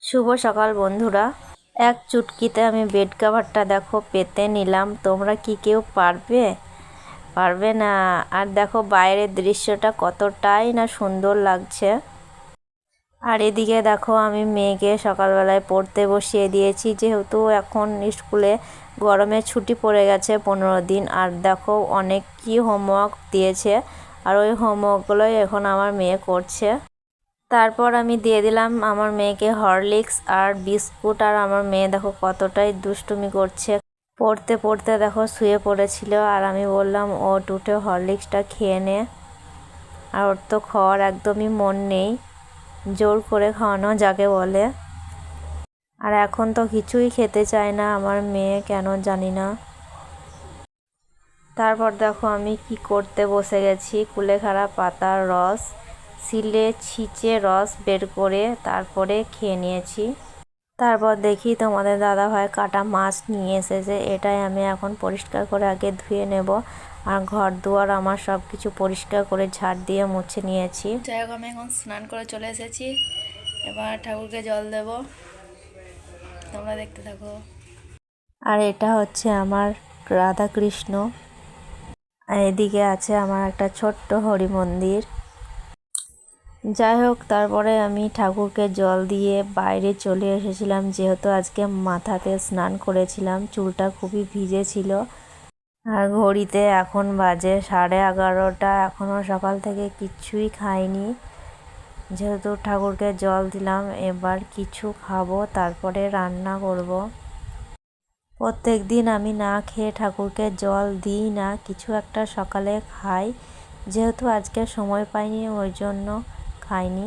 শুভ সকাল বন্ধুরা। এক চুটকিতে আমি বেড কভারটা দেখো পেতে নিলাম। তোমরা কি কেউ পারবে? পারবে না? আর দেখো বাইরের দৃশ্যটা কতটাই না সুন্দর লাগছে। আর এদিকে দেখো আমি মেয়েকে সকালবেলায় পড়তে বসিয়ে দিয়েছি, যেহেতু এখন স্কুলে গরমের ছুটি পড়ে গেছে 15 দিন। আর দেখো অনেক কি হোমওয়ার্ক দিয়েছে, আর ওই হোমওয়ার্কগুলোই এখন আমার মেয়ে করছে। তারপর আমি দিয়ে দিলাম আমার মেয়েকে হরলিক্স আর বিস্কুট। আর আমার মেয়ে দেখো কতটাই দুষ্টুমি করছে। পড়তে পড়তে দেখো শুয়ে পড়েছিল, আর আমি বললাম ও উঠে হরলিক্সটা খেয়ে নে। আর ওর তো খাওয়ার একদমই মন নেই, জোর করে খাওয়ানো যাকে বলে। আর এখন তো কিছুই খেতে চায় না আমার মেয়ে, কেন জানি না। তারপর দেখো আমি কি করতে বসে গেছি, কুলেখাড়া পাতার রস সিলে ছিঁচে রস বের করে তারপরে খেয়ে নিয়েছি। তারপর দেখি তোমাদের দাদাভাই কাটা মাছ নিয়ে এসেছে, এটাই আমি এখন পরিষ্কার করে আগে ধুয়ে নেব। আর ঘর দুয়ার আমার সব কিছু পরিষ্কার করে ঝাড় দিয়ে মুছে নিয়েছি। যাই হোক, আমি এখন স্নান করে চলে এসেছি, এবার ঠাকুরকে জল দেব, তোমরা দেখতে থাকো। আর এটা হচ্ছে আমার রাধাকৃষ্ণ, আর এদিকে আছে আমার একটা ছোট্ট হরি মন্দির। যাই হোক, তারপরে আমি ঠাকুরকে জল দিয়ে বাইরে চলে এসেছিলাম, যেহেতু আজকে মাথাতে স্নান করেছিলাম, চুলটা খুবই ভিজে ছিল। আর ঘড়িতে এখন বাজে 11:30, এখনও সকাল থেকে কিচ্ছুই খাইনি, যেহেতু ঠাকুরকে জল দিলাম। এবার কিছু খাবো, তারপরে রান্না করব। প্রত্যেক দিন আমি না খেয়ে ঠাকুরকে জল দিই না, কিছু একটা সকালে খাই, যেহেতু আজকে সময় পাইনি ওই জন্য খাইনি।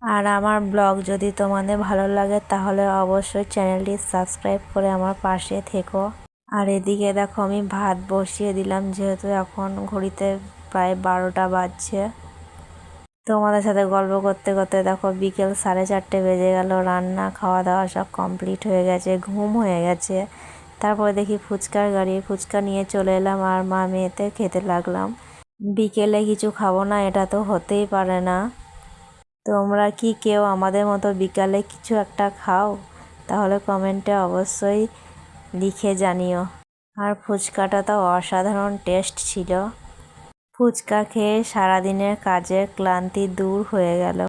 আর আমার ব্লগ যদি তোমাদের ভালো লাগে তাহলে অবশ্যই চ্যানেলটি সাবস্ক্রাইব করে আমার পাশে থেকো। আর এদিকে দেখো আমি ভাত বসিয়ে দিলাম, যেহেতু এখন ঘড়িতে প্রায় 12টা বাজছে। তোমাদের সাথে গল্প করতে করতে দেখো বিকেল 4:30 বেজে গেল। রান্না খাওয়া দাওয়া সব কমপ্লিট হয়ে গেছে, ঘুম হয়ে গেছে। তারপরে দেখি ফুচকার গাড়ি, ফুচকা নিয়ে চলে এলাম আর মা মেয়েতে খেতে লাগলাম। বিকেলে কিছু খাবো না, এটা তো হতেই পারে না। তোমরা কি কেউ আমাদের মতো বিকালে কিছু একটা খাও? তাহলে কমেন্টে অবশ্যই লিখে জানিও। আর ফুচকাটা তো অসাধারণ টেস্ট ছিল। ফুচকা খেয়ে সারাদিনের কাজের ক্লান্তি দূর হয়ে গেল।